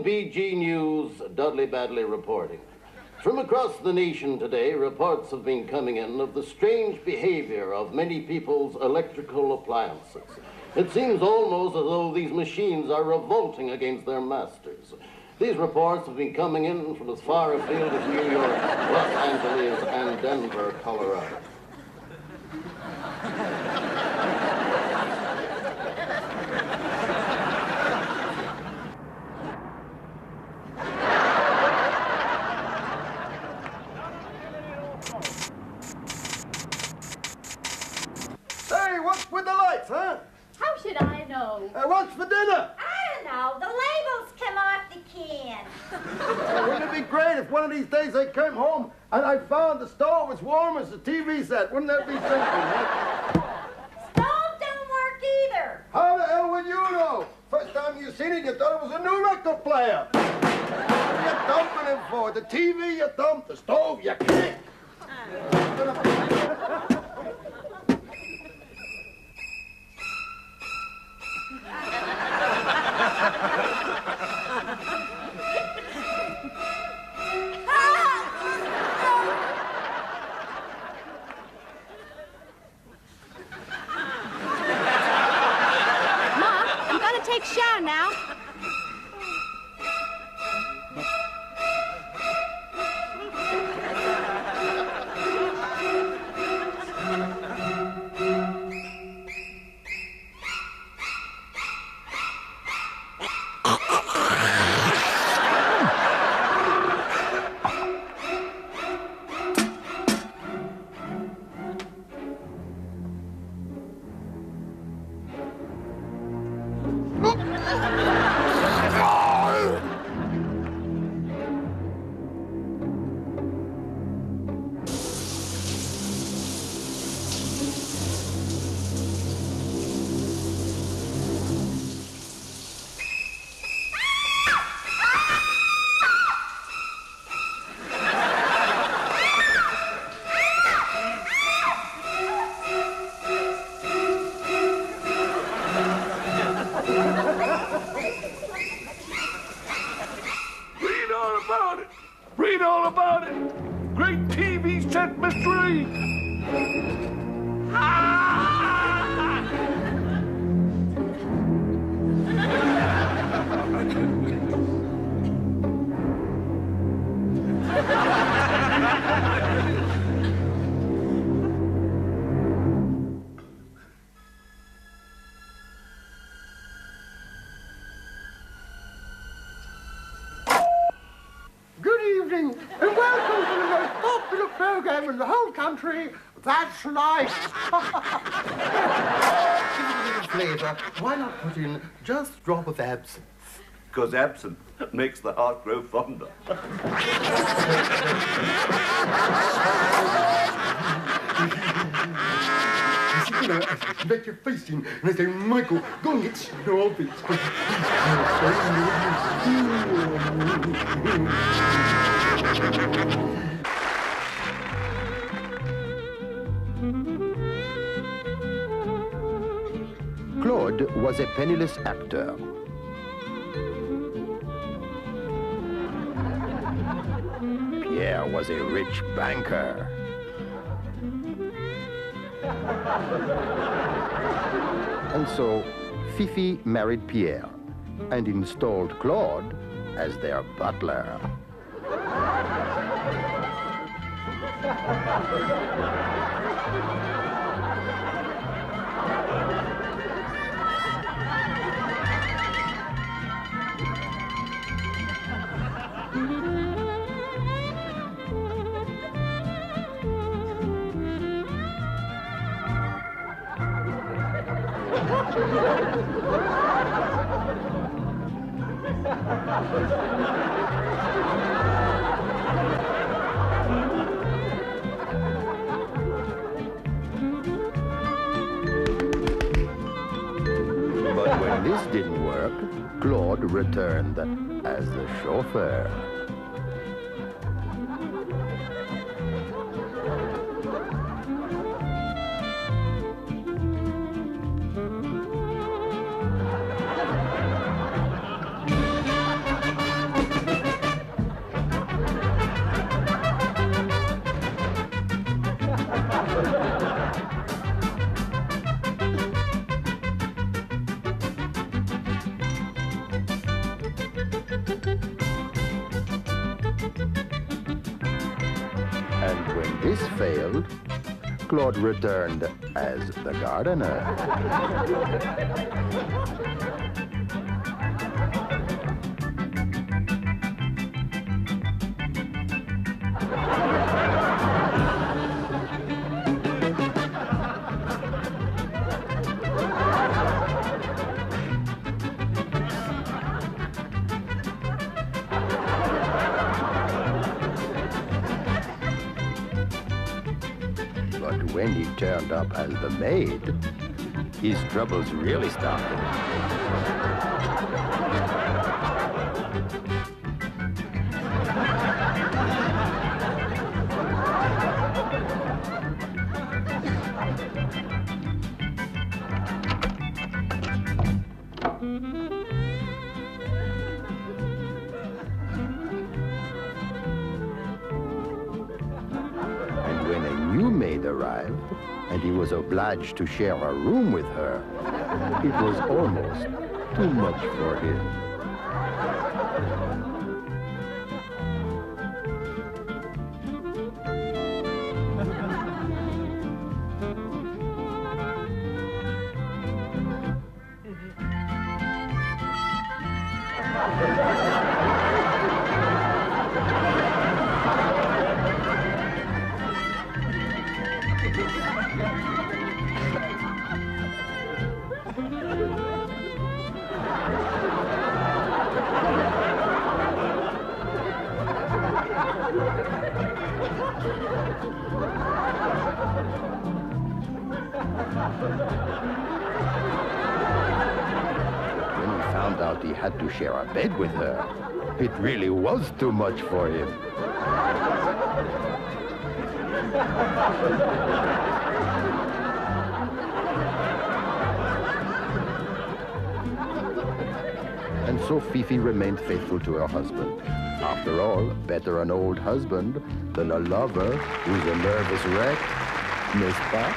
OBG News, Dudley Badley reporting. From across the nation today, reports have been coming in of the strange behavior of many people's electrical appliances. It seems almost as though these machines are revolting against their masters. These reports have been coming in from as far afield as New York, Los Angeles, and Denver, Colorado. Hey, what's with the lights, huh? How should I know? What's for dinner? I don't know. The labels come off the can. Wouldn't it be great if one of these days I came home and I found the stove as warm as the TV set? Wouldn't that be something, huh? Stove don't work either. How the hell would you know? First time you seen it, you thought it was a new record player. What are you dumping it for? The TV you dump, the stove you kick. Take a shower now. Read all about it. Great TV set mystery. And welcome to the most popular program in the whole country. That's life. Give it a little flavor. Why not put in just a drop of absinthe? Because absinthe makes the heart grow fonder. You know, I let your face in, and I say, Michael, go and get snobby. Claude was a penniless actor. Pierre was a rich banker. And so, Fifi married Pierre and installed Claude as their butler. But when this didn't work, Claude returned as the chauffeur. failed, Claude returned as the gardener. But when he turned up as the maid, his troubles really started. And when a new maid arrived, and he was obliged to share a room with her, it was almost too much for him. When he found out he had to share a bed with her, it really was too much for him. And so Fifi remained faithful to her husband. After all, better an old husband than a lover who's a nervous wreck, n'est-ce pas?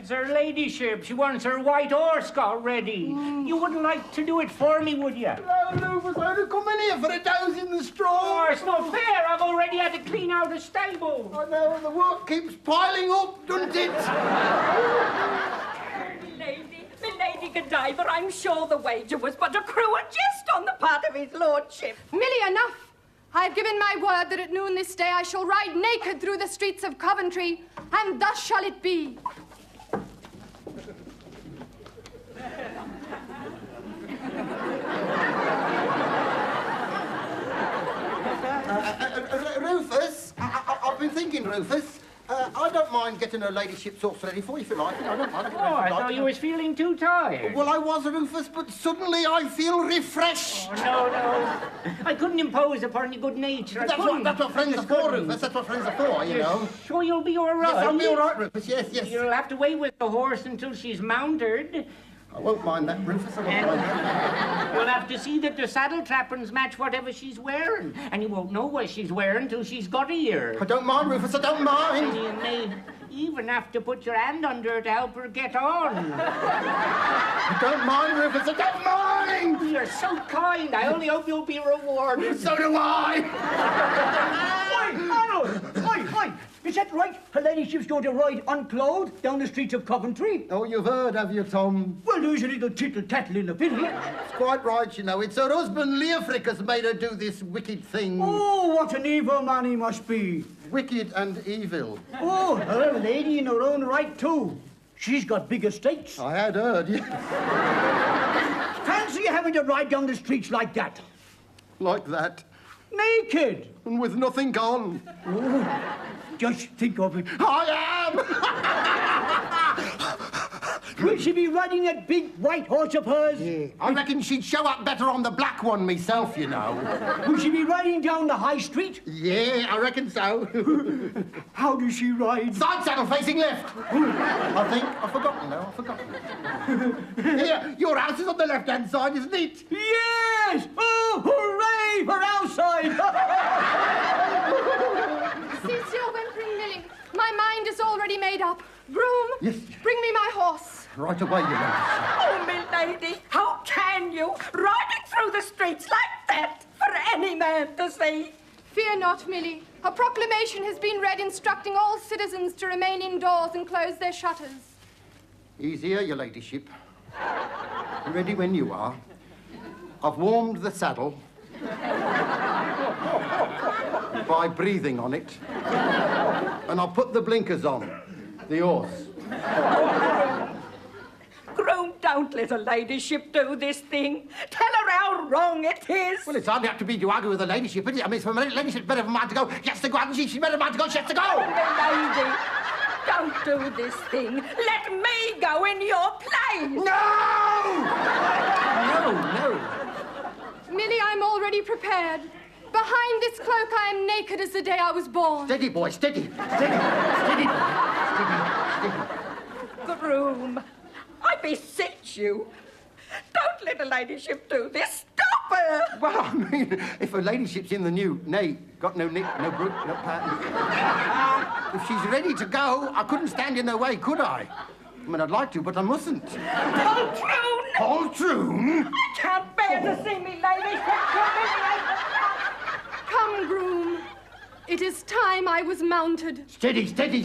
It's her ladyship. She wants her white horse got ready. You wouldn't like to do it for me, would you? No, Rufus, I had to come in here for a douse in the straw. Oh, it's not fair. I've already had to clean out a stable. I know, the work keeps piling up, doesn't it? Milady Godiva, I'm sure the wager was but a cruel jest on the part of his lordship. Millie, enough. I've given my word that at noon this day I shall ride naked through the streets of Coventry, and thus shall it be. Rufus, I've been thinking, Rufus. I don't mind getting her ladyship's horse ready for you if you like. I don't mind. Oh, I thought you was feeling too tired. Well, I was, Rufus, but suddenly I feel refreshed. Oh, no. I couldn't impose upon your good nature. That's what friends are for, Rufus. That's what friends are for, you know. Sure you'll be all right? Yes, I'll be all right, Rufus. Yes. You'll have to wait with the horse until she's mounted. I won't mind that, Rufus. I won't mind that. You'll have to see that the saddle trappings match whatever she's wearing. And you won't know what she's wearing till she's got here. I don't mind, Rufus. I don't mind. And you may even have to put your hand under her to help her get on. I don't mind, Rufus. I don't mind. You're so kind. I only hope you'll be rewarded. So do I. Arnold! Hi! Is that right? Her ladyship's going to ride unclothed down the streets of Coventry? Oh, you've heard, have you, Tom? Well, there's a little tittle-tattle in the village. It's quite right, you know. It's her husband, Leofric, has made her do this wicked thing. Oh, what an evil man he must be. Wicked and evil. Oh, her lady in her own right, too. She's got big estates. I had heard, yeah. Fancy having to ride down the streets like that. Like that. Naked. And with nothing on. Oh, just think of it. I am! Will she be riding that big white horse of hers? Yeah. I reckon she'd show up better on the black one myself, you know. Will she be riding down the high street? Yeah, I reckon so. How does she ride? Side saddle facing left. I think. I've forgotten now. Here, your house is on the left-hand side, isn't it? Yes! Oh, hooray for our side! Cease your whimpering, Millie. My mind is already made up. Groom, Yes. bring me my horse. Right away, you know. Oh, milady, how can you, riding through the streets like that for any man to see? Fear not, Millie. A proclamation has been read instructing all citizens to remain indoors and close their shutters. Easier, your ladyship. Ready when you are. I've warmed the saddle by breathing on it, and I'll put the blinkers on the horse. Groom, don't let her ladyship do this thing. Tell her how wrong it is. Well, it's hardly up to me to argue with the ladyship, is it? I mean, it's for my ladyship's better for mine to go. She has to go, hasn't she? She's better for mine to go. She has to go. Oh, milady, don't do this thing. Let me go in your place. No! Millie, I'm already prepared. Behind this cloak, I am naked as the day I was born. Steady, boy, steady. Steady. Groom, I beseech you, don't let her ladyship do this. Stop her. Well, I mean, if her ladyship's in the new got no nick, no brook, no pattern. If she's ready to go, I couldn't stand in her way, could I? I mean, I'd like to, but I mustn't. Poltroon! Poltroon? I can't bear to see me ladyship humiliated. Come, groom. It is time I was mounted. Steady. Control.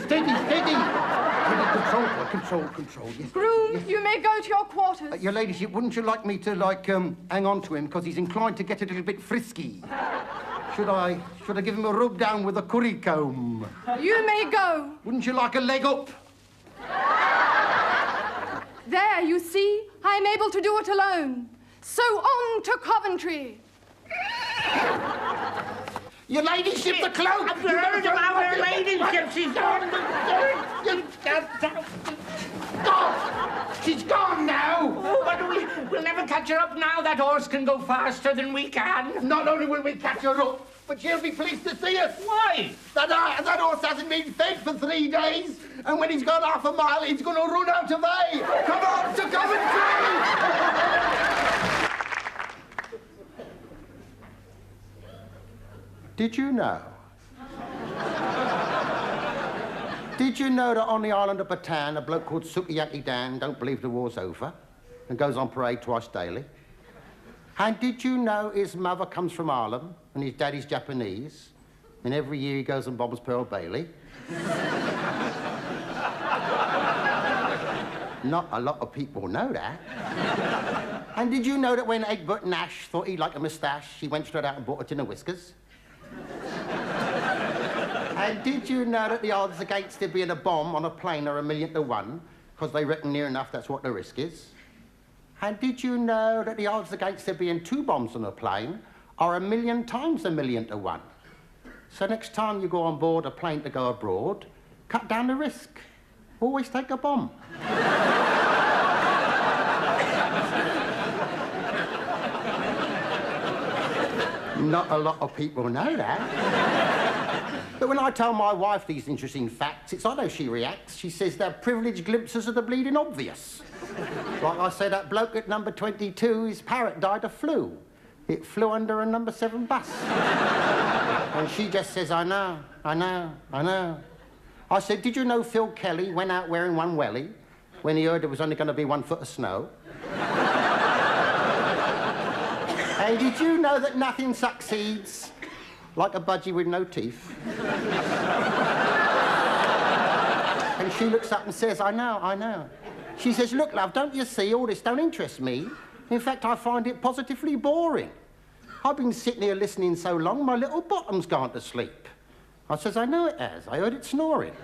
Yes. Groom, Yes. you may go to your quarters. Your ladyship, wouldn't you like me to, hang on to him, because he's inclined to get a little bit frisky? Should I give him a rub down with a curry comb? You may go. Wouldn't you like a leg up? There, you see, I am able to do it alone. So on to Coventry. Your ladyship, the cloak! I've heard about her ladyship. She's gone. She's gone now! Oh, but we'll never catch her up now. That horse can go faster than we can. Not only will we catch her up, but she'll be pleased to see us. Why? That horse hasn't been fed for 3 days, and when he's gone half a mile, he's going to run out of hay. Come on to Coventry! Did you know Did you know that on the island of Bataan, a bloke called Sukiyaki Dan don't believe the war's over and goes on parade twice daily? And did you know his mother comes from Harlem and his daddy's Japanese, and every year he goes and bombs Pearl Bailey? Not a lot of people know that. And did you know that when Egbert Nash thought he'd like a moustache, he went straight out and bought a tin of whiskers? And did you know that the odds against there being a bomb on a plane are 1,000,000 to 1, because they reckon near enough that's what the risk is? And did you know that the odds against there being 2 bombs on a plane are 1,000,000 times 1,000,000 to 1? So next time you go on board a plane to go abroad, cut down the risk. Always take a bomb. Not a lot of people know that. But when I tell my wife these interesting facts, it's odd how she reacts. She says they're privileged glimpses of the bleeding obvious. Like I say, that bloke at number 22, his parrot died of flu. It flew under a number 7 bus. And she just says, I know, I know, I know. I said, did you know Phil Kelly went out wearing one welly when he heard there was only going to be 1 foot of snow? And did you know that nothing succeeds like a budgie with no teeth? And she looks up and says, I know, I know. She says, look, love, don't you see, all this don't interest me. In fact, I find it positively boring. I've been sitting here listening so long, my little bottom's gone to sleep. I says, I know it has. I heard it snoring.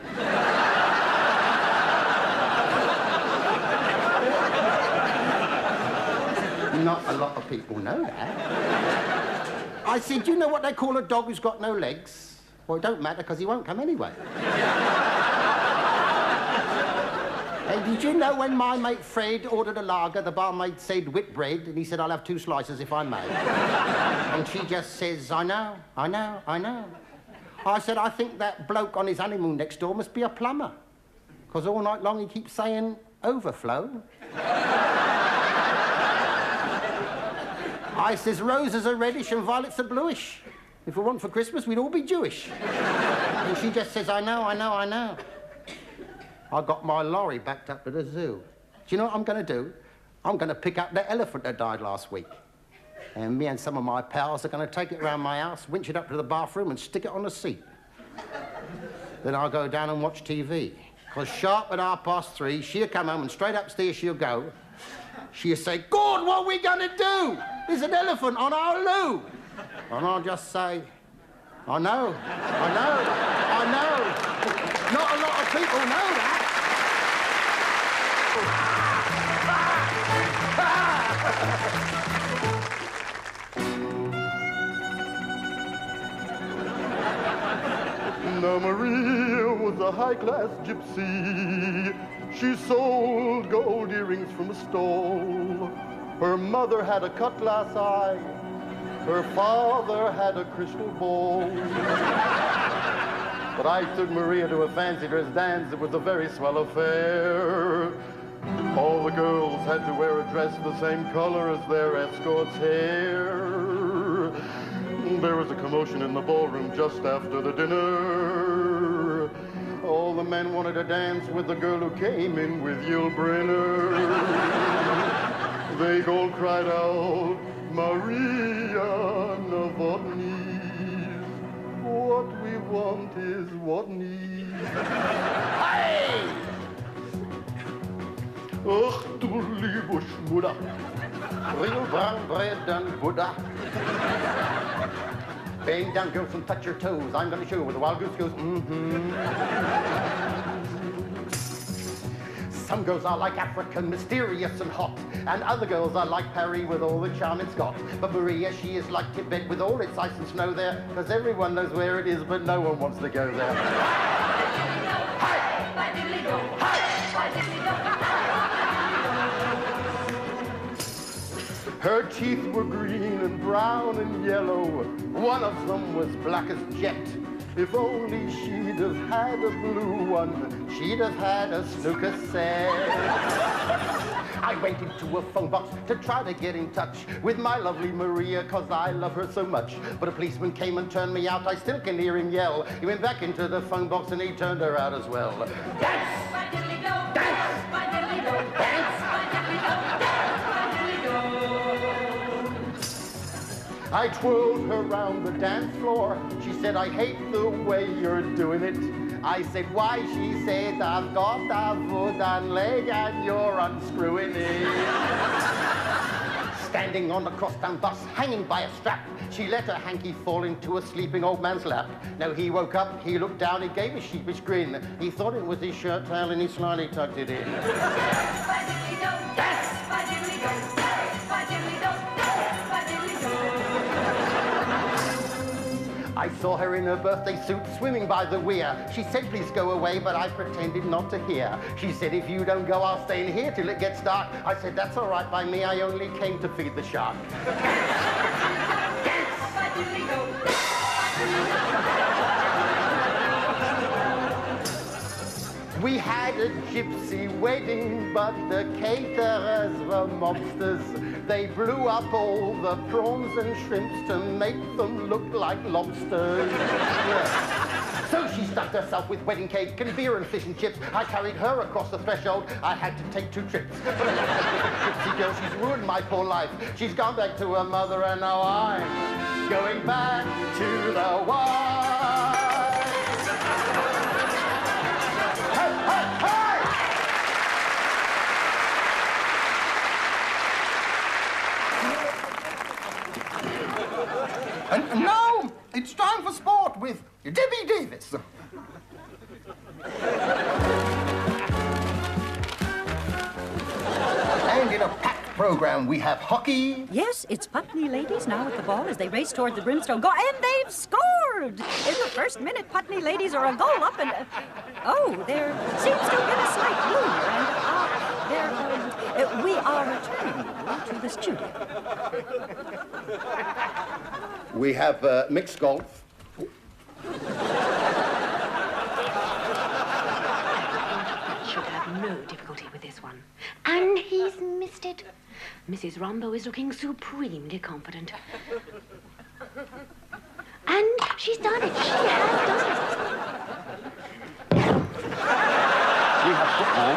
Not a lot of people know that. I said, do you know what they call a dog who's got no legs? Well, it don't matter, because he won't come anyway. And did you know when my mate Fred ordered a lager, the barmaid said whitbread, and he said, I'll have 2 slices if I may. And she just says, I know, I know, I know. I said, I think that bloke on his honeymoon next door must be a plumber, because all night long he keeps saying, overflow. I says, roses are reddish and violets are bluish. If it weren't for Christmas, we'd all be Jewish. And she just says, I know, I know, I know. I got my lorry backed up to the zoo. Do you know what I'm going to do? I'm going to pick up the elephant that died last week. And me and some of my pals are going to take it around my house, winch it up to the bathroom and stick it on the seat. Then I'll go down and watch TV. Because sharp at 3:30, she'll come home and straight upstairs she'll go. She'll say, God, what are we going to do? There's an elephant on our loo. And I'll just say, I know, I know, I know. Not a lot of people know that. Now Maria was a high-class gypsy. She sold gold earrings from a stall. Her mother had a cut-glass eye. Her father had a crystal ball. But I took Maria to a fancy dress dance. It was a very swell affair. All the girls had to wear a dress the same color as their escort's hair. There was a commotion in the ballroom just after the dinner. All the men wanted to dance with the girl who came in with Yul Brynner. They all cried out, Maria Novotny's. What we want is what needs. Hey! Ach, du liebe Schmutter. Real brown bread and Buddha. Bang down, girls, and touch your toes. I'm going to show you where the wild goose goes. Some girls are like African, mysterious and hot. And other girls are like Paris with all the charm it's got. But Maria, she is like Tibet with all its ice and snow there. Because everyone knows where it is, but no one wants to go there. Her teeth were green and brown and yellow. One of them was black as jet. If only she'd have had a blue one, she'd have had a snooker set. I went into a phone box to try to get in touch with my lovely Maria, 'cause I love her so much. But a policeman came and turned me out. I still can hear him yell. He went back into the phone box and he turned her out as well. Dance! Dance! Dance! I twirled her round the dance floor. She said, I hate the way you're doing it. I said, why? She said, I've got a wooden leg and you're unscrewing it. Standing on the crosstown bus, hanging by a strap, she let her hanky fall into a sleeping old man's lap. Now he woke up, he looked down, he gave a sheepish grin. He thought it was his shirt tail and he slyly tucked it in. I saw her in her birthday suit swimming by the weir. She said, please go away, but I pretended not to hear. She said, if you don't go, I'll stay in here till it gets dark. I said, that's all right by me, I only came to feed the shark. We had a gypsy wedding, but the caterers were mobsters. They blew up all the prawns and shrimps to make them look like lobsters. Yeah. So she stuffed herself with wedding cake and beer and fish and chips. I carried her across the threshold. I had to take 2 trips. But gypsy girl, she's ruined my poor life. She's gone back to her mother and now I'm going back to the wife. Hey, hey, hey! And now it's time for sport with Debbie Davis. And in a packed program, we have hockey. Yes, it's Putney ladies now at the ball as they race toward the brimstone goal, and they've scored! In the first minute, Putney ladies are a goal up, and there seems to have been a slight blunder, and we are returning to the studio. We have mixed golf. Should have no difficulty with this one. And he's missed it. Mrs. Rombo is looking supremely confident. And she's done it. She has done it. We have football.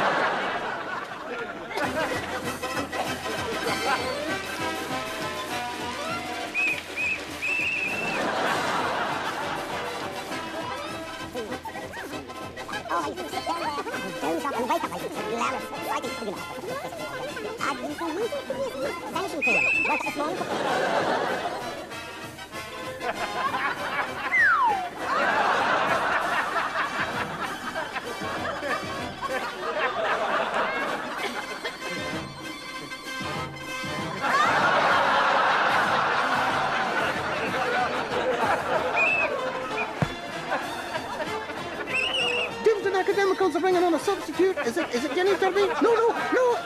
Academicals are bringing on a substitute. Is it Jenny Turby? No,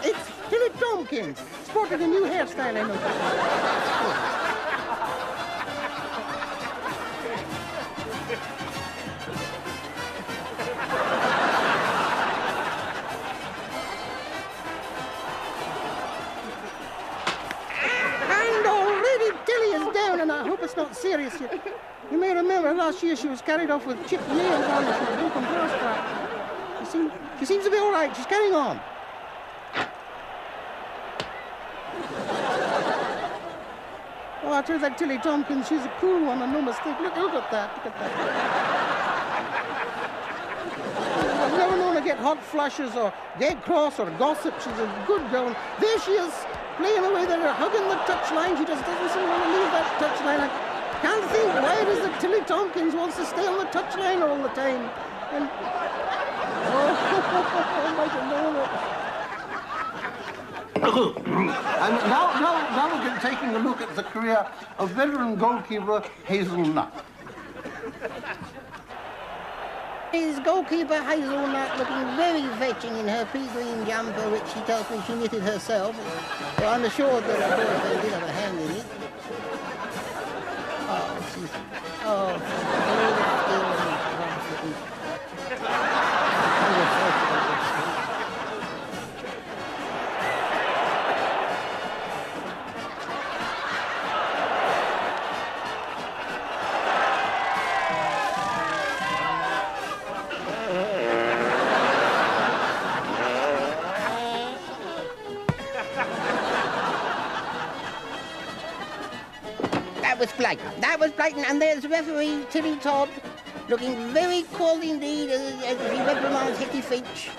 it's Tilly Tompkins. Sported a new hairstyle, I know. And already Tilly is down, and I hope it's not serious yet. You may remember last year she was carried off with chipped nail varnish and a broken glass crack. She seems to be all right. She's carrying on. Oh, I tell you that Tilly Tompkins, she's a cool one and no mistake. Look at that. I've never known her get hot flushes or dead cross or gossip. She's a good girl. And there she is, playing away there, hugging the touchline. She just doesn't seem to want to leave that touchline. I can't think why it is that Tilly Tompkins wants to stay on the touchline all the time. And I might have known it. And now we're taking a look at the career of veteran goalkeeper Hazelnut. Is goalkeeper Hazelnut looking very fetching in her pea green jumper, which she tells me she knitted herself. So I'm assured that her boyfriend did have a hand in it. was blatant. That was blatant. And there's referee Tilly Todd, looking very cold indeed as he reprimands Hickey Finch.